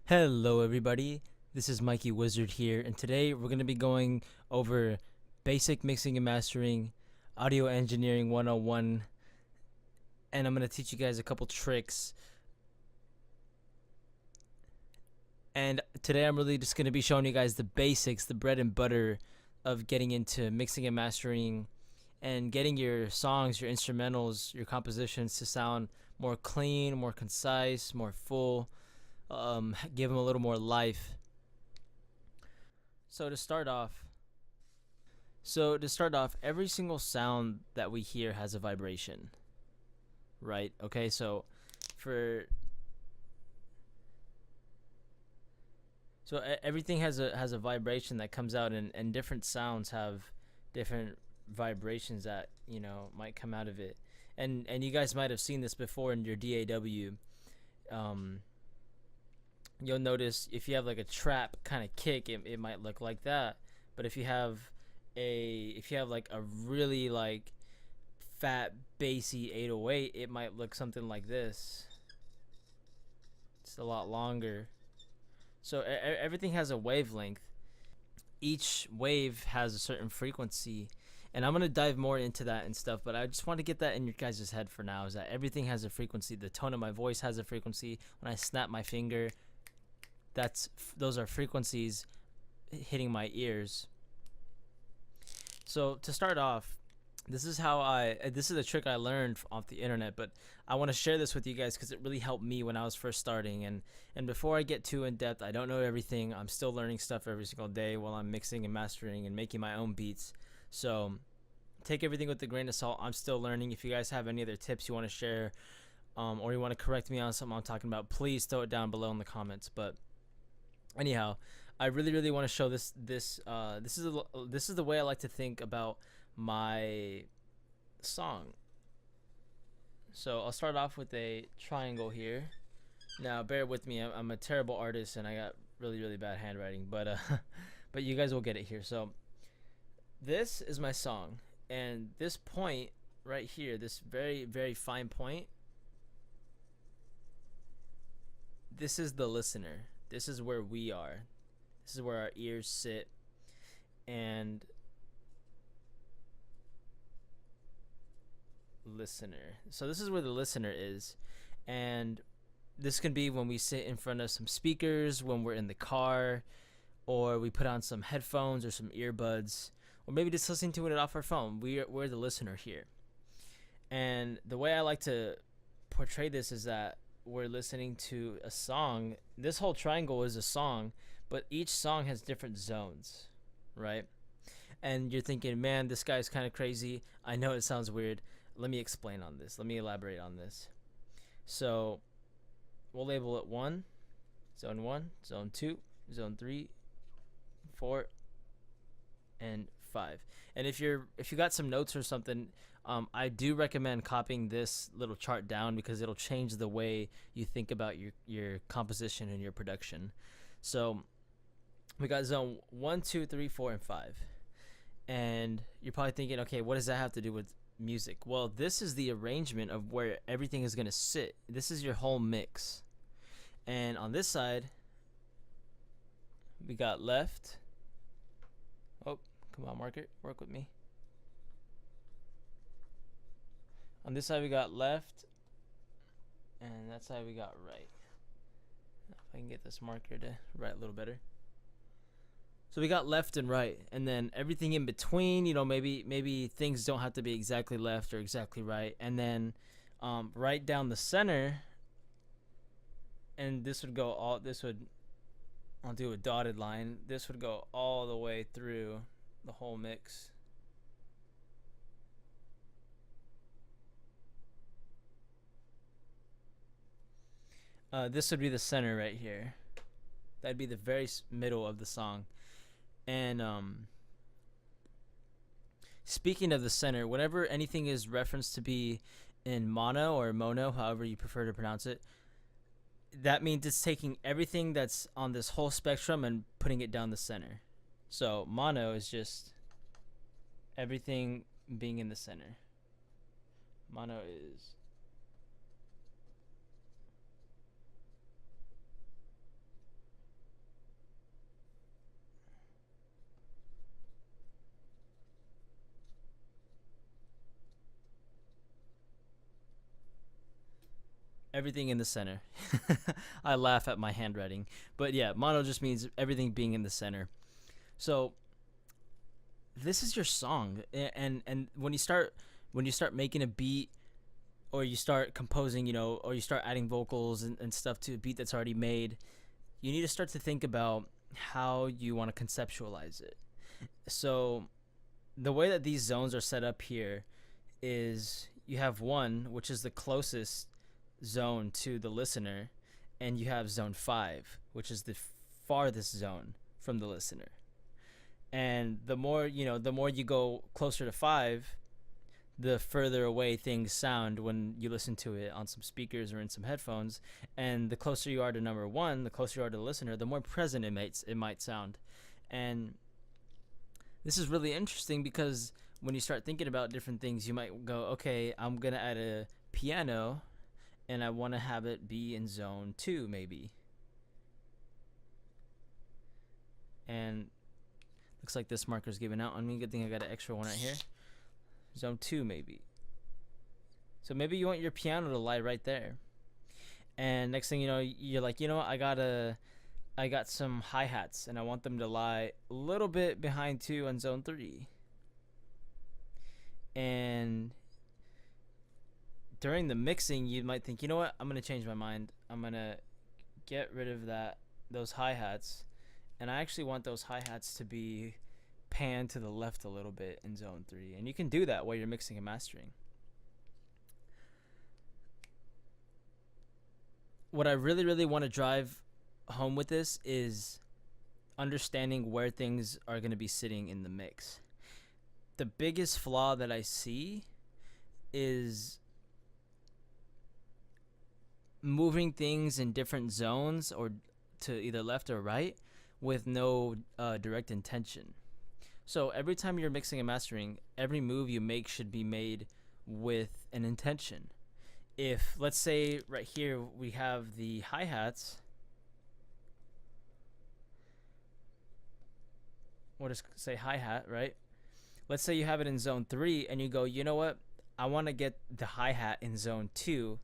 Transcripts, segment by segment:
Hello everybody, this is Mikey Wizard here, and today we're going to be going over basic mixing and mastering, audio engineering 101, and I'm going to teach you guys a couple tricks. And today I'm really just going to be showing you guys the basics, the bread and butter of getting into mixing and mastering and getting your songs, your instrumentals, your compositions to sound more clean, more concise, more full, give them a little more life. So to start off, every single sound that we hear has a vibration, right? Okay, so for everything has a vibration that comes out, and different sounds have different vibrations that might come out of it, and you guys might have seen this before in your DAW. Um, you'll notice if you have like a trap kind of kick, it might look like that, but if you have like a really like fat bassy 808, it might look something like this. It's a lot longer. So everything has a wavelength. Each wave has a certain frequency, and I'm gonna dive more into that and stuff. But I just want to get that in your guys' head for now. Is that everything has a frequency? The tone of my voice has a frequency. When I snap my finger, those are frequencies hitting my ears. So to start off, this is a trick I learned off the internet, but I want to share this with you guys because it really helped me when I was first starting. And before I get too in depth, I don't know everything. I'm still learning stuff every single day while I'm mixing and mastering and making my own beats. So take everything with a grain of salt. I'm still learning. If you guys have any other tips you want to share, or you want to correct me on something I'm talking about, please throw it down below in the comments. But anyhow, I really want to show this. This is the way I like to think about my song. So I'll start off with a triangle here. Now bear with me, I'm a terrible artist and I got really bad handwriting, but but you guys will get it here. So this is my song, and this point right here, this very fine point, this is the listener. This is where we are. This is where our ears sit, and listener. So this is where the listener is, and this can be when we sit in front of some speakers, when we're in the car, or we put on some headphones or some earbuds, or maybe just listening to it off our phone. We're the listener here. And the way I like to portray this is that we're listening to a song. This whole triangle is a song, but each song has different zones, right? And you're thinking, man, this guy's kind of crazy. I know it sounds weird. Let me explain on this. Let me elaborate on this. So we'll label it 1, zone 1, zone 2, zone 3, 4, and 5. And if you got some notes or something, I do recommend copying this little chart down because it'll change the way you think about your composition and your production. So we got zone 1, 2, 3, 4, and 5. And you're probably thinking, okay, what does that have to do with music? Well, this is the arrangement of where everything is going to sit. This is your whole mix. And on this side, we got left. Oh, come on, marker, work with me. On this side we got left, and that side we got right. If I can get this marker to write a little better. So we got left and right, and then everything in between, maybe things don't have to be exactly left or exactly right. And then right down the center, and I'll do a dotted line. This would go all the way through the whole mix. This would be the center right here. That'd be the very middle of the song. And speaking of the center, whenever anything is referenced to be in mono or mono, however you prefer to pronounce it, that means it's taking everything that's on this whole spectrum and putting it down the center. So mono is just everything being in the center. Mono is Everything in the center. I laugh at my handwriting, but yeah, mono just means everything being in the center. So this is your song, and when you start making a beat, or you start composing, or you start adding vocals and stuff to a beat that's already made, you need to start to think about how you want to conceptualize it. So the way that these zones are set up here is you have one, which is the closest zone to the listener, and you have zone 5, which is the farthest zone from the listener. And the more you go closer to 5, the further away things sound when you listen to it on some speakers or in some headphones. And the closer you are to number 1, the closer you are to the listener, the more present it might sound. And this is really interesting because when you start thinking about different things, you might go, okay, I'm gonna add a piano and I want to have it be in zone 2 maybe. And looks like this marker's giving out on me. Good thing I got an extra one right here. Zone 2 maybe. So maybe you want your piano to lie right there. And next thing you know, you're like, you know what, I got some hi-hats and I want them to lie a little bit behind 2 on zone 3. And during the mixing, you might think, you know what, I'm going to change my mind. I'm going to get rid of those hi-hats, and I actually want those hi-hats to be panned to the left a little bit in zone 3. And you can do that while you're mixing and mastering. What I really, really want to drive home with this is understanding where things are going to be sitting in the mix. The biggest flaw that I see is moving things in different zones or to either left or right with no direct intention. So every time you're mixing and mastering, every move you make should be made with an intention. If, let's say right here we have the hi-hats, we'll just say hi-hat, right? Let's say you have it in zone 3 and you go, you know what, I want to get the hi-hat in zone 2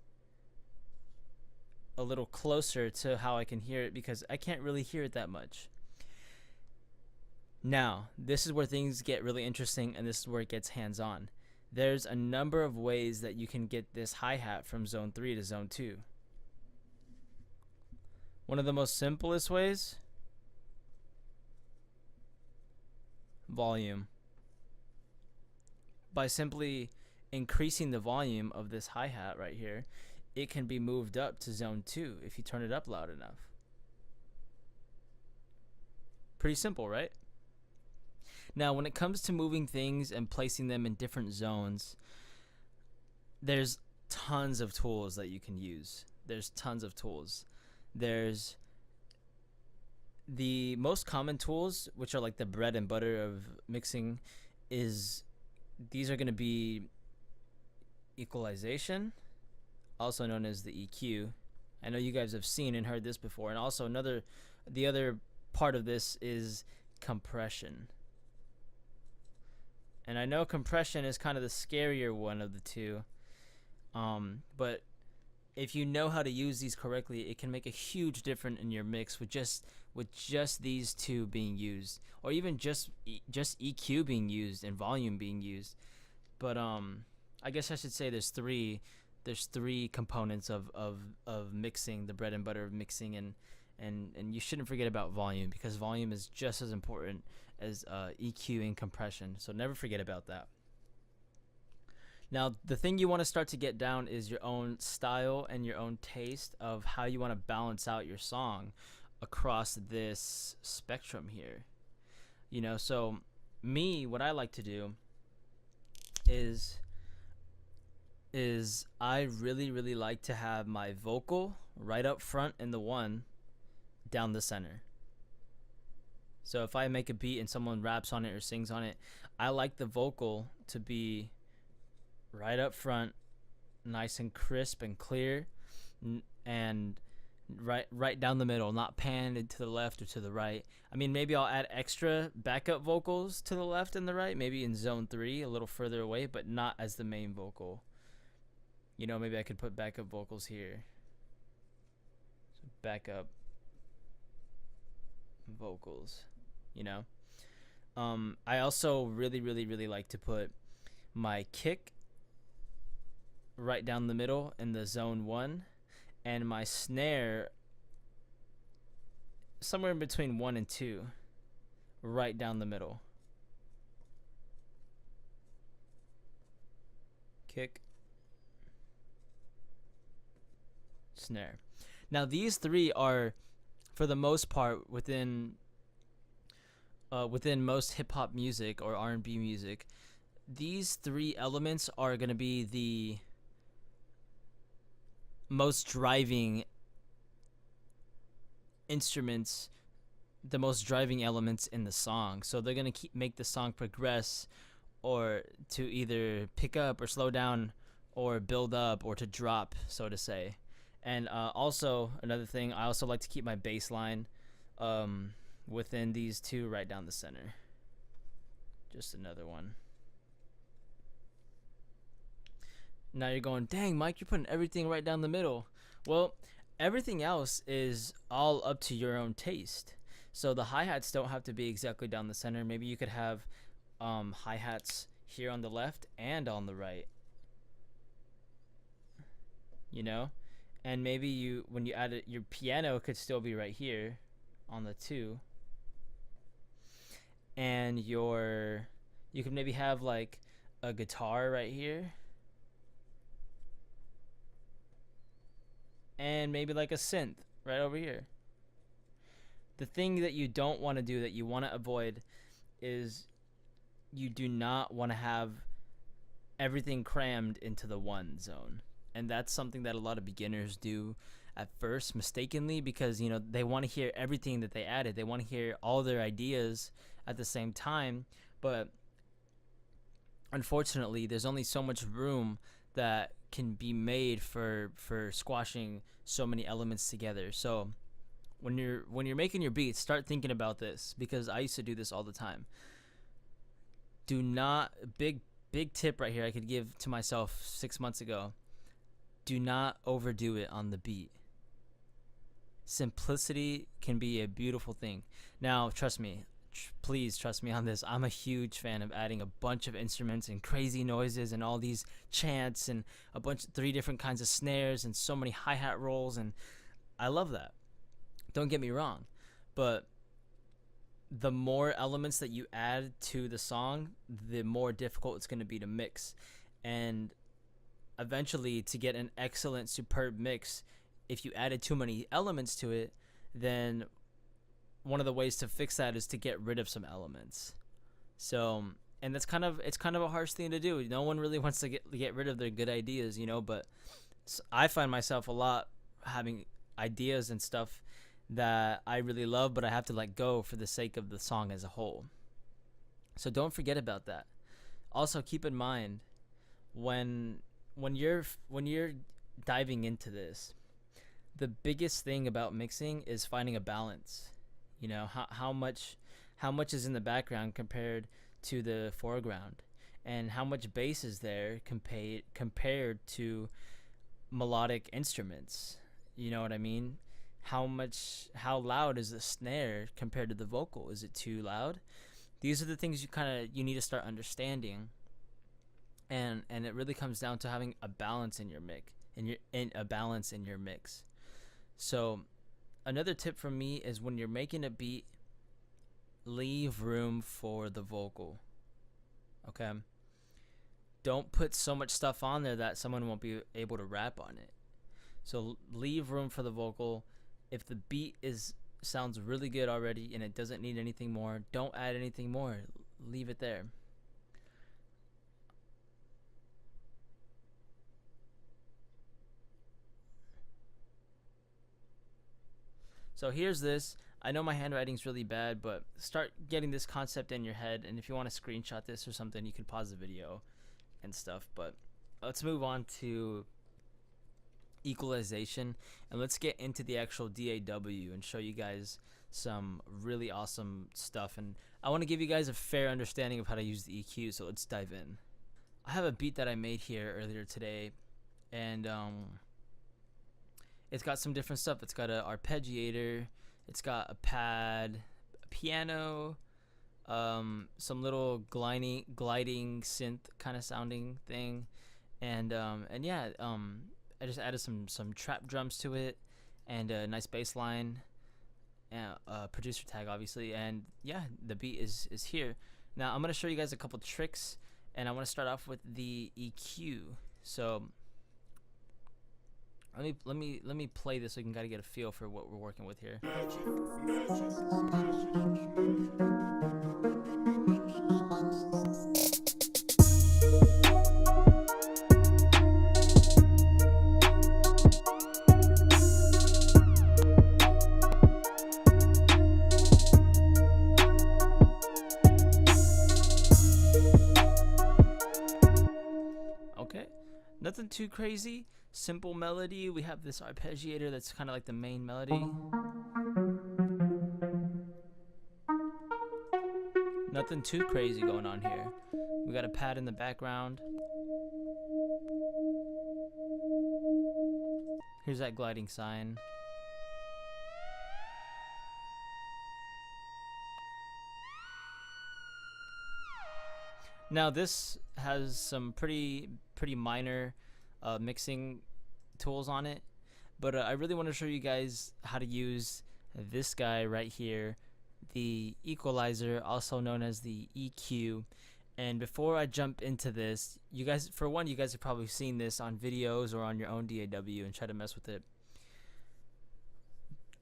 a little closer to how I can hear it, because I can't really hear it that much. Now, this is where things get really interesting, and this is where it gets hands-on. There's a number of ways that you can get this hi-hat from zone 3 to zone 2. One of the most simplest ways, volume. By simply increasing the volume of this hi-hat right here, it can be moved up to zone 2 if you turn it up loud enough. Pretty simple, right? Now, when it comes to moving things and placing them in different zones, there's tons of tools that you can use. There's tons of tools. There's the most common tools, which are like the bread and butter of mixing, these are going to be equalization, also known as the EQ. I know you guys have seen and heard this before. And also the other part of this is compression. And I know compression is kind of the scarier one of the two. But if you know how to use these correctly, it can make a huge difference in your mix with just these two being used, or even just EQ being used and volume being used. But I guess I should say there's three components of mixing, the bread and butter of mixing, and you shouldn't forget about volume, because volume is just as important as EQ and compression. So never forget about that. Now, the thing you want to start to get down is your own style and your own taste of how you want to balance out your song across this spectrum here. So what I like to do is I really, really like to have my vocal right up front and the one down the center. So if I make a beat and someone raps on it or sings on it, I like the vocal to be right up front, nice and crisp and clear, and right down the middle, not panned to the left or to the right. I mean, maybe I'll add extra backup vocals to the left and the right, maybe in zone 3, a little further away, but not as the main vocal. Maybe I could put backup vocals here. backup vocals, you know. I also really like to put my kick right down the middle in the zone 1, and my snare somewhere in between 1 and 2, right down the middle. Kick, snare. Now these three are, for the most part, within most hip hop music or R&B music. These three elements are going to be the most driving instruments, the most driving elements in the song. So they're going to make the song progress, or to either pick up or slow down, or build up or to drop, so to say. And also another thing, I also like to keep my bass line within these two right down the center. Just another one. Now you're going, dang, Mike, you're putting everything right down the middle. Well, everything else is all up to your own taste. So the hi-hats don't have to be exactly down the center. Maybe you could have hi-hats here on the left and on the right, you know. And maybe you, when you add it, your piano could still be right here on the 2, and you could maybe have like a guitar right here, and maybe like a synth right over here. The thing that you don't want to do, that you want to avoid, is you do not want to have everything crammed into the 1 zone. And that's something that a lot of beginners do at first mistakenly, because, you know, they want to hear everything that they added. They want to hear all their ideas at the same time. But unfortunately, there's only so much room that can be made for squashing so many elements together. So when you're making your beats, start thinking about this, because I used to do this all the time. Do not, big tip right here I could give to myself 6 months ago. Do not overdo it on the beat. Simplicity can be a beautiful thing. Now, trust me, please trust me on this. I'm a huge fan of adding a bunch of instruments and crazy noises and all these chants and a bunch of 3 different kinds of snares and so many hi-hat rolls, and I love that. Don't get me wrong, but the more elements that you add to the song, the more difficult it's going to be to mix. And eventually, to get an excellent, superb mix, if you added too many elements to it, then one of the ways to fix that is to get rid of some elements. So, and it's kind of a harsh thing to do. No one really wants to get rid of their good ideas, you know, but I find myself a lot having ideas and stuff that I really love, but I have to let go for the sake of the song as a whole. So don't forget about that. Also, keep in mind, when you're diving into this, the biggest thing about mixing is finding a balance. You know, how much is in the background compared to the foreground, and how much bass is there compared to melodic instruments. You know what I mean? How loud is the snare compared to the vocal? Is it too loud? These are the things you need to start understanding. And it really comes down to having a balance in your mix. So another tip from me is, when you're making a beat, leave room for the vocal. Okay? Don't put so much stuff on there that someone won't be able to rap on it. So leave room for the vocal. If the beat sounds really good already and it doesn't need anything more, don't add anything more. Leave it there. So here's this. I know my handwriting's really bad, but start getting this concept in your head, and if you want to screenshot this or something, you can pause the video and stuff. But let's move on to equalization, and let's get into the actual DAW and show you guys some really awesome stuff. And I want to give you guys a fair understanding of how to use the EQ, so let's dive in. I have a beat that I made here earlier today, and it's got some different stuff. It's got an arpeggiator, it's got a pad, a piano, some little gliding synth kind of sounding thing, and yeah, I just added some trap drums to it, and a nice bass line, and producer tag obviously, and yeah, the beat is here. Now I'm gonna show you guys a couple tricks, and I want to start off with the EQ. So let me play this so you can kind of get a feel for what we're working with here. Okay, nothing too crazy. Simple melody. We have this arpeggiator that's kind of like the main melody. Nothing too crazy going on here. We got a pad in the background. Here's that gliding sign. Now this has some pretty minor mixing tools on it, but I really want to show you guys how to use this guy right here, the equalizer, also known as the EQ. And before I jump into this, you guys have probably seen this on videos or on your own DAW and try to mess with it.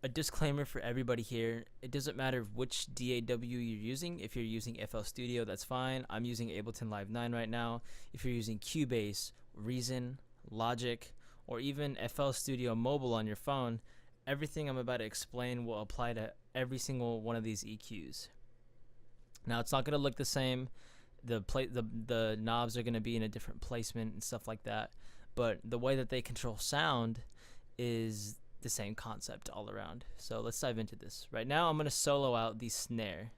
A disclaimer for everybody here: it doesn't matter which DAW you're using. If you're using FL Studio, that's fine. I'm using Ableton Live 9 right now. If you're using Cubase, Reason, Logic, or even FL Studio Mobile on your phone, everything I'm about to explain will apply to every single one of these EQs. Now, it's not going to look the same. The knobs are going to be in a different placement and stuff like that, but the way that they control sound is the same concept all around. So let's dive into this. Right now I'm going to solo out the snare,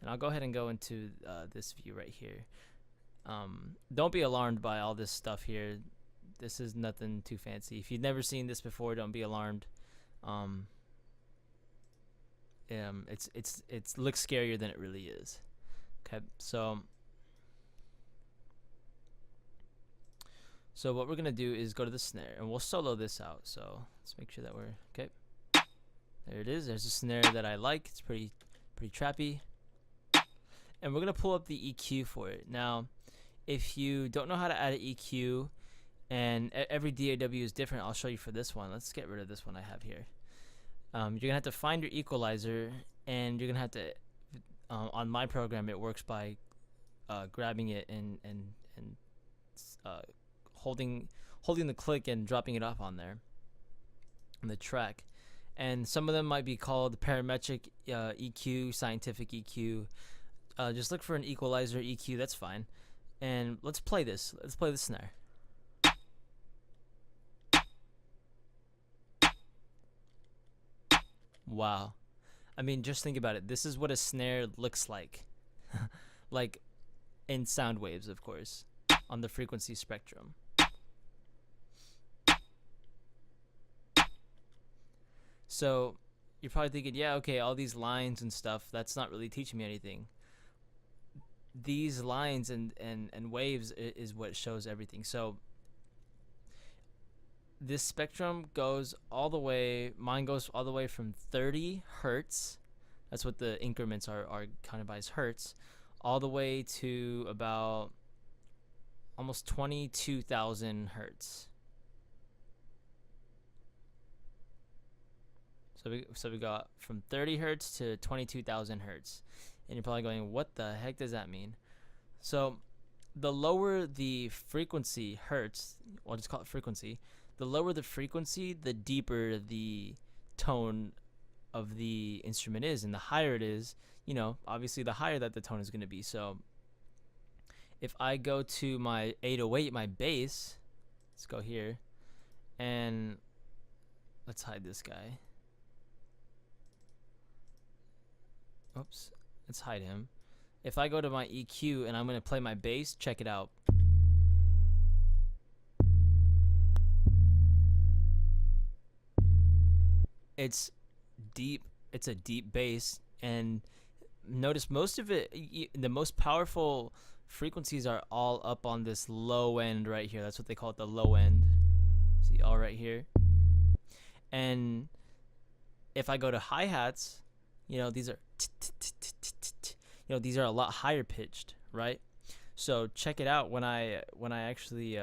and I'll go ahead and go into this view right here. Don't be alarmed by all this stuff here. This is nothing too fancy. If you've never seen this before, don't be alarmed. It looks scarier than it really is. Okay, so what we're gonna do is go to the snare, and we'll solo this out. So let's make sure that we're okay. There it is. There's a snare that I like. It's pretty trappy, and we're gonna pull up the EQ for it. Now, if you don't know how to add an EQ, and every DAW is different, I'll show you for this one. Let's get rid of this one I have here. You're gonna have to find your equalizer, and you're gonna have to on my program it works by grabbing it and holding the click and dropping it off on there on the track. And some of them might be called parametric EQ, scientific EQ. Just look for an equalizer EQ, that's fine. And let's play this. Let's play the snare. Wow. I mean, just think about it. This is what a snare looks like. Like in sound waves, of course, on the frequency spectrum. So you're probably thinking, yeah, okay, all these lines and stuff, that's not really teaching me anything. These lines and waves is what shows everything. So this spectrum goes all the way, mine goes all the way from 30 hertz, that's what the increments are counted by as hertz, all the way to about almost 22,000 hertz. So we got from 30 hertz to 22,000 hertz. And you're probably going, what the heck does that mean? So the lower the frequency hertz, well, I'll just call it frequency, the lower the frequency, the deeper the tone of the instrument is, and the higher it is, you know, obviously the higher that the tone is going to be. So if I go to my 808, my bass, let's go here, and let's hide this guy. Oops, let's hide him. If I go to my EQ and I'm going to play my bass, check it out. It's deep. It's a deep bass, and notice most of it, the most powerful frequencies are all up on this low end right here. That's what they call it, the low end. See, all right here. And if I go to hi-hats, these are these are a lot higher pitched, right? So check it out when I actually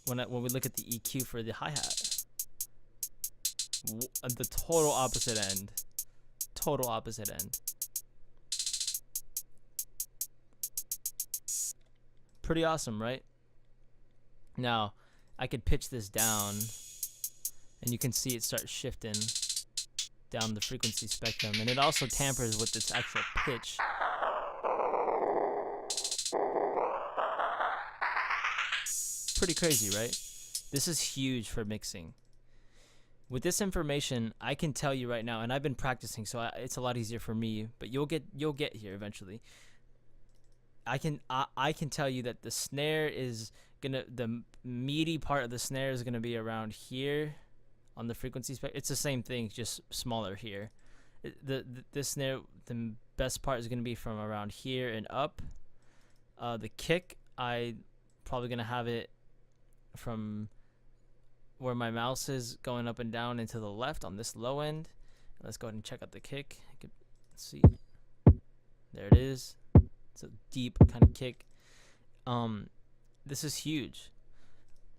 when we look at the EQ for the hi-hat. The total opposite end. Total opposite end. Pretty awesome, right? Now, I could pitch this down, and you can see it start shifting down the frequency spectrum, and it also tampers with its actual pitch. Pretty crazy, right? This is huge for mixing. With this information, I can tell you right now, and I've been practicing, so it's a lot easier for me, but you'll get here eventually. I can tell you that the snare is the meaty part of the snare is gonna be around here on the frequency spectrum. It's the same thing, just smaller here. The snare, the best part is gonna be from around here and up. The kick, I probably gonna have it from where my mouse is going up and down and to the left on this low end. Let's go ahead and check out the kick. Let's see. There it is. It's a deep kind of kick. This is huge.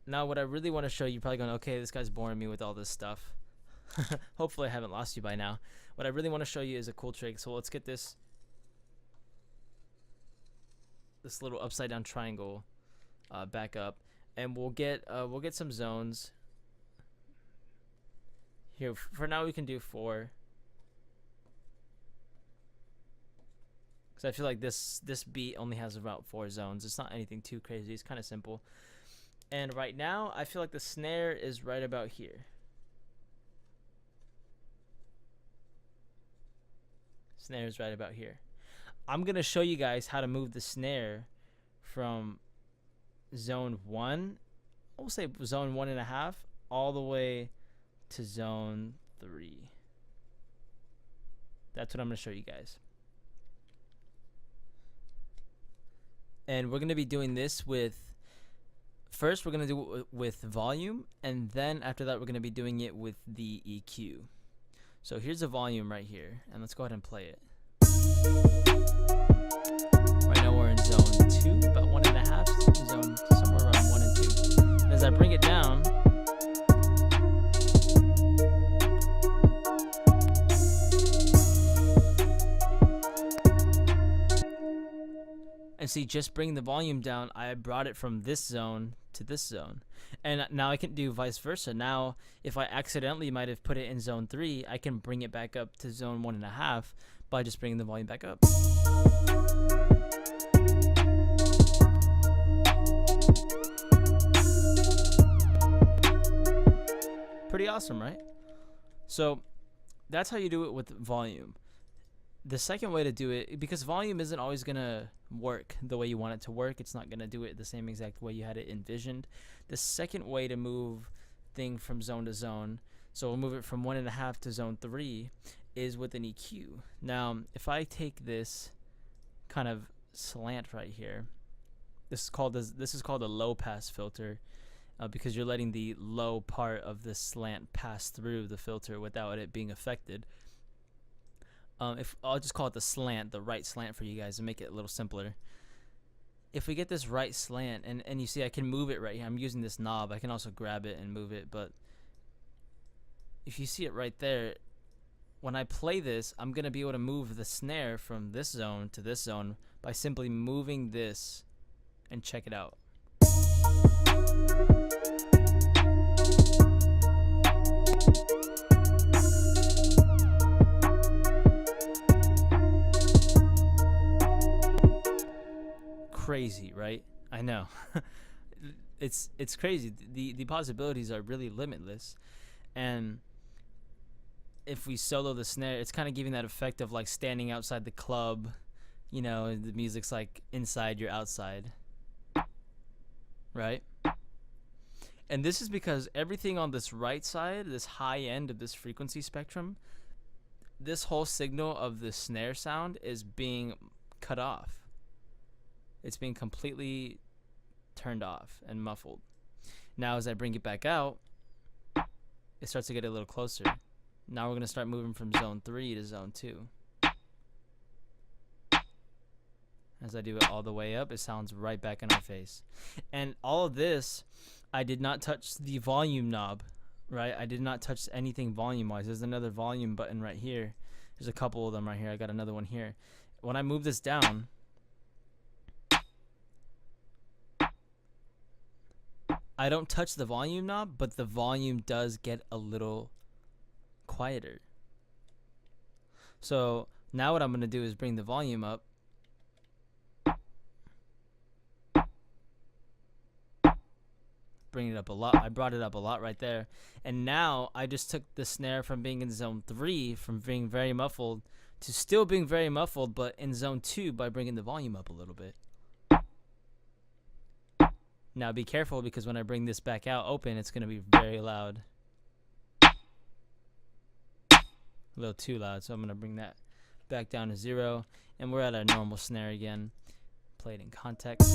Now what I really want to show you, you're probably going, okay, this guy's boring me with all this stuff. Hopefully I haven't lost you by now. What I really want to show you is a cool trick. So let's get this little upside down triangle back up, and we'll get some zones. Here, for now we can do 4. Because I feel like this beat only has about 4 zones. It's not anything too crazy. It's kind of simple. And right now, I feel like the snare is right about here. Snare is right about here. I'm going to show you guys how to move the snare from zone 1, we'll say zone 1.5, all the way to zone 3. That's what I'm going to show you guys. And we're going to be doing this with, first we're going to do it with volume, and then after that we're going to be doing it with the EQ. So here's the volume right here, and let's go ahead and play it. Right now we're in zone 2, about 1.5, zone somewhere around 1 and 2. And as I bring it down, and see, just bring the volume down, I brought it from this zone to this zone. And now I can do vice versa. Now, if I accidentally might have put it in zone 3, I can bring it back up to zone 1.5 by just bringing the volume back up. Pretty awesome, right? So that's how you do it with volume. The second way to do it, because volume isn't always going to work the way you want it to work, it's not going to do it the same exact way you had it envisioned. The second way to move thing from zone to zone, so we'll move it from 1.5 to zone 3, is with an EQ. Now, if I take this kind of slant right here, this is called a low pass filter, because you're letting the low part of the slant pass through the filter without it being affected. If I'll just call it the slant, the right slant for you guys to make it a little simpler. If we get this right slant, and you see I can move it right here. I'm using this knob. I can also grab it and move it, but if you see it right there, when I play this, I'm going to be able to move the snare from this zone to this zone by simply moving this, and check it out. Crazy, right? I know. it's crazy. The possibilities are really limitless. And if we solo the snare, it's kind of giving that effect of like standing outside the club, you know, the music's like inside, you're outside, right? And this is because everything on this right side, this high end of this frequency spectrum, this whole signal of the snare sound is being cut off. It's being completely turned off and muffled. Now as I bring it back out, it starts to get a little closer. Now we're going to start moving from zone 3 to zone 2. As I do it all the way up, it sounds right back in our face. And all of this, I did not touch the volume knob, right? I did not touch anything volume-wise. There's another volume button right here. There's a couple of them right here. I got another one here. When I move this down, I don't touch the volume knob, but the volume does get a little quieter. So now what I'm going to do is bring the volume up. Bring it up a lot. I brought it up a lot right there. And now I just took the snare from being in zone 3, from being very muffled, to still being very muffled, but in zone 2 by bringing the volume up a little bit. Now be careful, because when I bring this back out open, it's going to be very loud. A little too loud, so I'm going to bring that back down to 0. And we're at our normal snare again. Play it in context.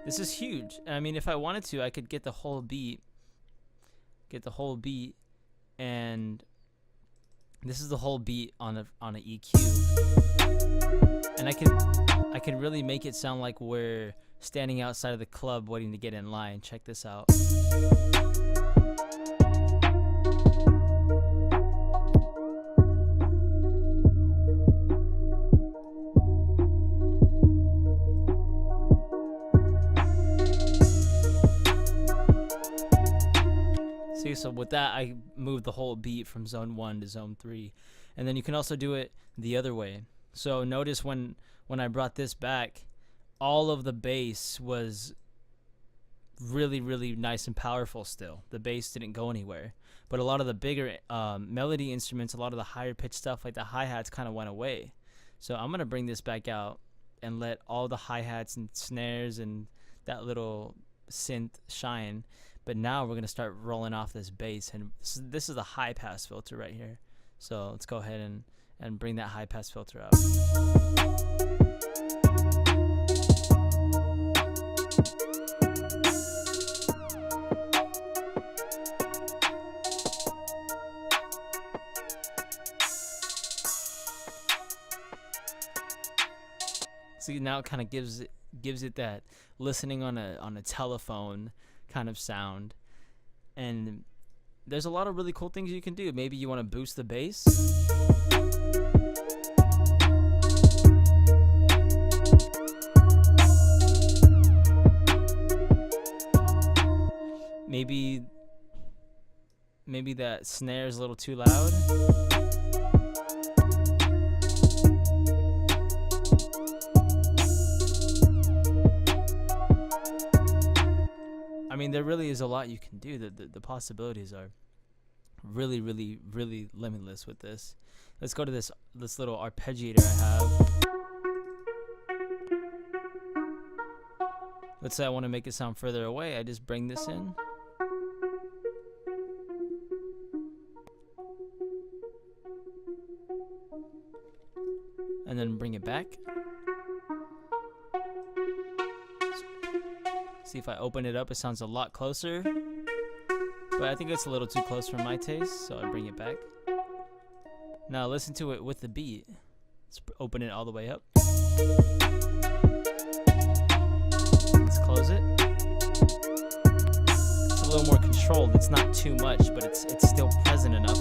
This is huge. I mean, if I wanted to, I could get the whole beat. And this is the whole beat on an EQ. And I can really make it sound like we're standing outside of the club waiting to get in line. Check this out. See, so with that, I moved the whole beat from zone 1 to zone 3. And then you can also do it the other way. So notice when I brought this back, all of the bass was really, really nice and powerful still. The bass didn't go anywhere. But a lot of the bigger melody instruments, a lot of the higher pitch stuff like the hi-hats kind of went away. So I'm going to bring this back out and let all the hi-hats and snares and that little synth shine. But now we're going to start rolling off this bass. And this is a high-pass filter right here. So let's go ahead and bring that high-pass filter out. See, now it kind of gives it that listening on a telephone kind of sound. And there's a lot of really cool things you can do. Maybe you want to boost the bass. Maybe that snare is a little too loud. I mean, there really is a lot you can do. The possibilities are really, really, really limitless with this. Let's go to this little arpeggiator I have. Let's say I want to make it sound further away. I just bring this in. And then bring it back. See, if I open it up, it sounds a lot closer. But I think it's a little too close for my taste, so I bring it back. Now listen to it with the beat. Let's open it all the way up. Let's close it. It's a little more controlled. It's not too much, but it's still present enough.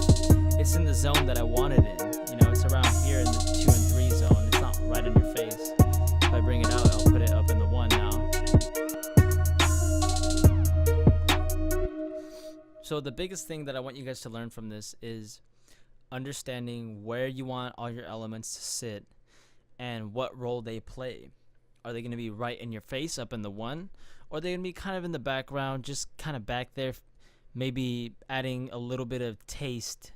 It's in the zone that I want it in. You know, it's around here in the 2 and 3 zone. It's not right in your face. If I bring it out, I'll put it up in the 1 now. So the biggest thing that I want you guys to learn from this is understanding where you want all your elements to sit and what role they play. Are they going to be right in your face up in the 1? Or are they going to be kind of in the background, just kind of back there, maybe adding a little bit of taste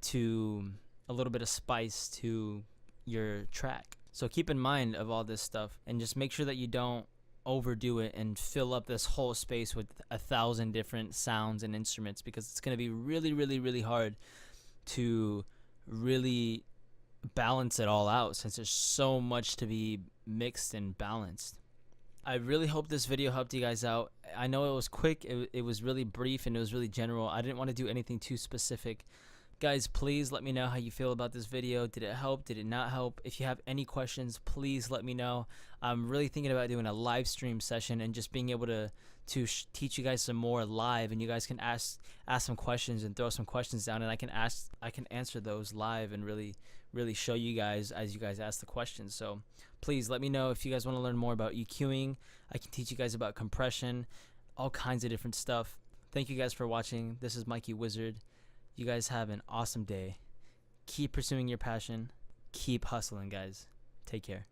to, a little bit of spice to your track? So keep in mind of all this stuff and just make sure that you don't overdo it and fill up this whole space with 1,000 different sounds and instruments, because it's going to be really, really, really hard to really balance it all out, since there's so much to be mixed and balanced. I really hope this video helped you guys out. I know it was quick, it was really brief, and it was really general. I didn't want to do anything too specific. Guys, please let me know how you feel about this video. Did it help? Did it not help? If you have any questions, please let me know. I'm really thinking about doing a live stream session and just being able to teach you guys some more live, and you guys can ask some questions and throw some questions down, and I can answer those live and really show you guys as you guys ask the questions. So please let me know if you guys want to learn more about EQing. I can teach you guys about compression, all kinds of different stuff. Thank you guys for watching. This is Mikey Wizard. You guys have an awesome day. Keep pursuing your passion. Keep hustling, guys. Take care.